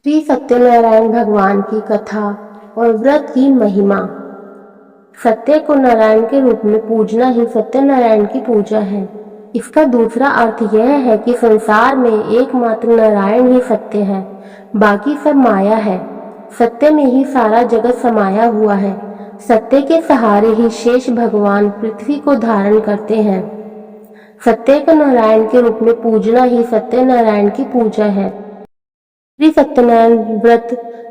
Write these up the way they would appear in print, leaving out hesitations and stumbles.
श्री सत्यनारायण भगवान की कथा और व्रत की महिमा। सत्य को नारायण के रूप में पूजना ही सत्यनारायण की पूजा है। इसका दूसरा अर्थ यह है कि संसार में एकमात्र नारायण ही सत्य है, बाकी सब माया है। सत्य में ही सारा जगत समाया हुआ है। सत्य के सहारे ही शेष भगवान पृथ्वी को धारण करते हैं। सत्य को नारायण के रूप में पूजना ही सत्यनारायण की पूजा है। श्री सत्यनारायण व्रत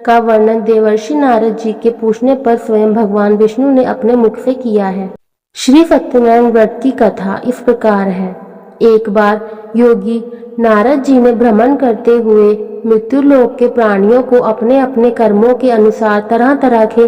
का वर्णन देवर्षि नारद जी के पूछने पर स्वयं भगवान विष्णु ने अपने मुख से किया है। श्री सत्यनारायण व्रत की कथा इस प्रकार है। एक बार योगी नारद जी ने भ्रमण करते हुए मृत्यु लोक के प्राणियों को अपने अपने कर्मों के अनुसार तरह तरह के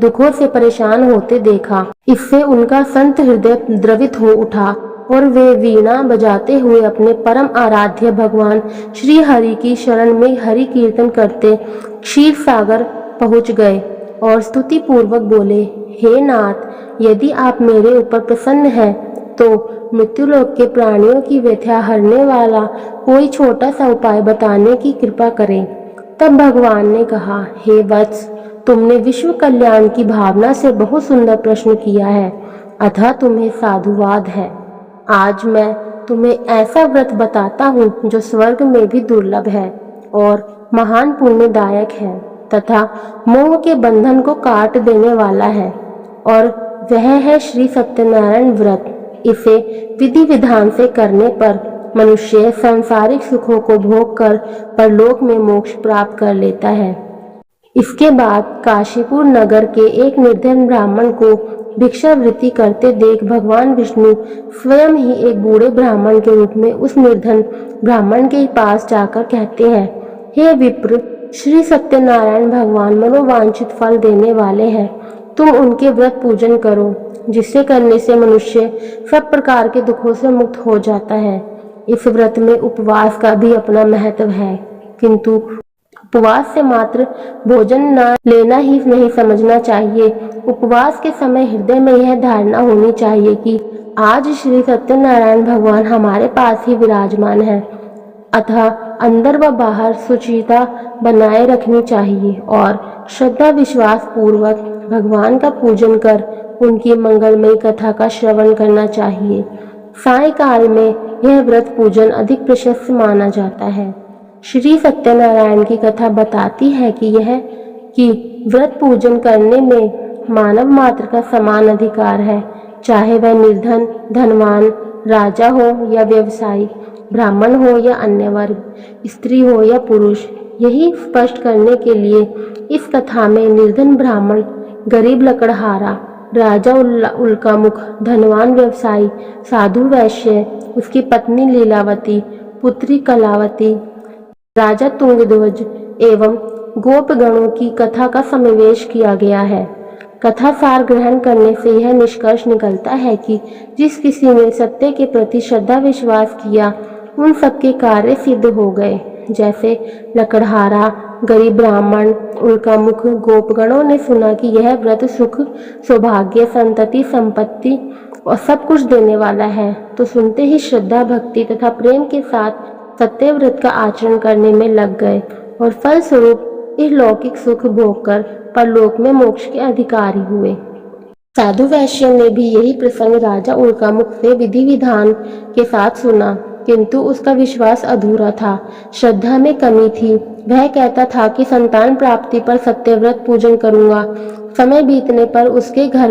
दुखों से परेशान होते देखा। इससे उनका संत हृदय द्रवित हो उठा और वे वीणा बजाते हुए अपने परम आराध्य भगवान श्री हरि की शरण में हरि कीर्तन करते क्षीर सागर पहुंच गए और स्तुति पूर्वक बोले, हे नाथ, यदि आप मेरे ऊपर प्रसन्न हैं तो मृत्युलोक के प्राणियों की व्यथा हरने वाला कोई छोटा सा उपाय बताने की कृपा करें। तब भगवान ने कहा, हे वत्स, तुमने विश्व कल्याण की भावना से बहुत सुंदर प्रश्न किया है, अतः तुम्हें साधुवाद है। आज मैं तुम्हें ऐसा व्रत बताता हूँ जो स्वर्ग में भी दुर्लभ है और महान पुण्यदायक है तथा मोह के बंधन को काट देने वाला है, और वह है श्री सत्यनारायण व्रत। इसे विधि विधान से करने पर मनुष्य सांसारिक सुखों को भोग कर परलोक में मोक्ष प्राप्त कर लेता है। इसके बाद काशीपुर नगर के एक निर्धन ब्राह्मण को भिक्षावृत्ति करते देख भगवान विष्णु स्वयं ही एक बूढ़े ब्राह्मण के रूप में उस निर्धन ब्राह्मण के पास जाकर कहते हैं, हे विप्र, श्री सत्यनारायण भगवान मनोवांछित फल देने वाले हैं। तुम उनके व्रत पूजन करो, जिससे करने से मनुष्य सब प्रकार के दुखों से मुक्त हो जाता है। इस व्रत में उपवास का भी अपना महत्व है, किंतु उपवास से मात्र भोजन न लेना ही नहीं समझना चाहिए। उपवास के समय हृदय में यह धारणा होनी चाहिए कि आज श्री सत्यनारायण भगवान हमारे पास ही विराजमान है, अतः अंदर व बाहर शुचिता बनाए रखनी चाहिए और श्रद्धा विश्वास पूर्वक भगवान का पूजन कर उनकी मंगलमयी कथा का श्रवण करना चाहिए। सायंकाल में यह व्रत पूजन अधिक प्रशस्त माना जाता है। श्री सत्यनारायण की कथा बताती है कि व्रत पूजन करने में मानव मात्र का समान अधिकार है, चाहे वह निर्धन, धनवान, राजा हो या व्यवसायी, ब्राह्मण हो या अन्य वर्ग, स्त्री हो या पुरुष। यही स्पष्ट करने के लिए इस कथा में निर्धन ब्राह्मण, गरीब लकड़हारा, राजा उल्कामुख, धनवान व्यवसायी, साधु वैश्य, उसकी पत्नी लीलावती, पुत्री कलावती, राजा तुंगध्वज एवं गोपगणों की कथा का समावेश किया गया है। कथा सार ग्रहण करने से यह निष्कर्ष निकलता है कि जिस किसी ने सत्य के प्रति श्रद्धा विश्वास किया, उन सबके कार्य सिद्ध हो गए। जैसे लकड़हारा, गरीब ब्राह्मण, उल्कामुख, गोपगणों ने सुना कि यह व्रत सुख, सौभाग्य, संतति, संपत्ति और सब कुछ देने वाला है, तो सुनते ही श्रद्धा, भक्ति तथा प्रेम के साथ सत्य व्रत का आचरण करने में लग गए और फलस्वरूप इस लौकिक सुख भोग कर परलोक में मोक्ष के अधिकारी हुए। साधु वैश्य ने भी यही प्रसंग राजा उल्कामुख से विधि विधान के साथ सुना, किंतु उसका विश्वास अधूरा था, श्रद्धा में कमी थी। वह कहता था कि संतान प्राप्ति पर सत्यव्रत पूजन करूंगा। समय बीतने पर उसके घर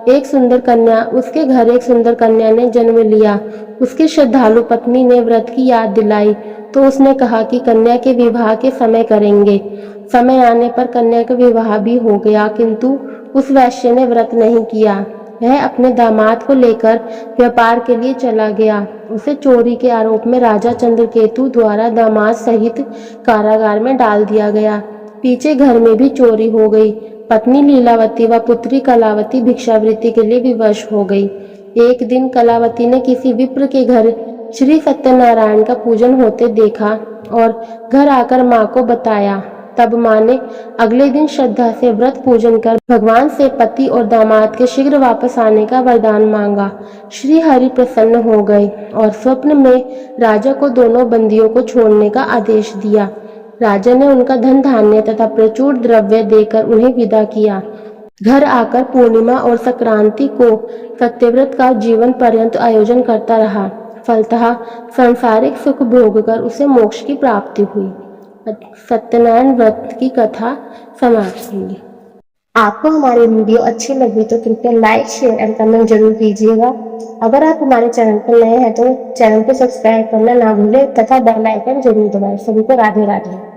एक सुंदर कन्या ने जन्म लिया। उसकी श्रद्धालु पत्नी ने व्रत की याद दिलाई तो उसने कहा कि कन्या के विवाह के समय करेंगे। समय आने पर कन्या का विवाह भी हो गया, किंतु उस वैश्य ने व्रत नहीं किया। वह अपने दामाद को लेकर व्यापार के लिए चला गया। उसे चोरी के आरोप में राजा चंद्रकेतु द्वारा दामाद सहित कारागार में डाल दिया गया। पीछे घर में भी चोरी हो गई। पत्नी लीलावती व पुत्री कलावती भिक्षावृत्ति के लिए विवश हो गई। एक दिन कलावती ने किसी विप्र के घर श्री सत्यनारायण का पूजन होते देखा और घर आकर माँ को बताया। तब माँ ने अगले दिन श्रद्धा से व्रत पूजन कर भगवान से पति और दामाद के शीघ्र वापस आने का वरदान मांगा। श्री हरि प्रसन्न हो गए और स्वप्न में राजा को दोनों बंदियों को छोड़ने का आदेश दिया। राजा ने उनका धन धान्य तथा प्रचुर द्रव्य देकर उन्हें विदा किया। घर आकर पूर्णिमा और संक्रांति को सत्यव्रत का जीवन पर्यंत आयोजन करता रहा। फलतः सांसारिक सुख भोगकर उसे मोक्ष की प्राप्ति हुई। सत्यनारायण व्रत की कथा समाप्त हुई। आपको हमारी वीडियो अच्छी लगी तो कृपया लाइक, शेयर एंड कमेंट जरूर कीजिएगा। अगर आप हमारे चैनल पर नए हैं तो चैनल को सब्सक्राइब करना ना भूलें तथा बेल आइकन जरूर दबाएं। सभी को राधे राधे।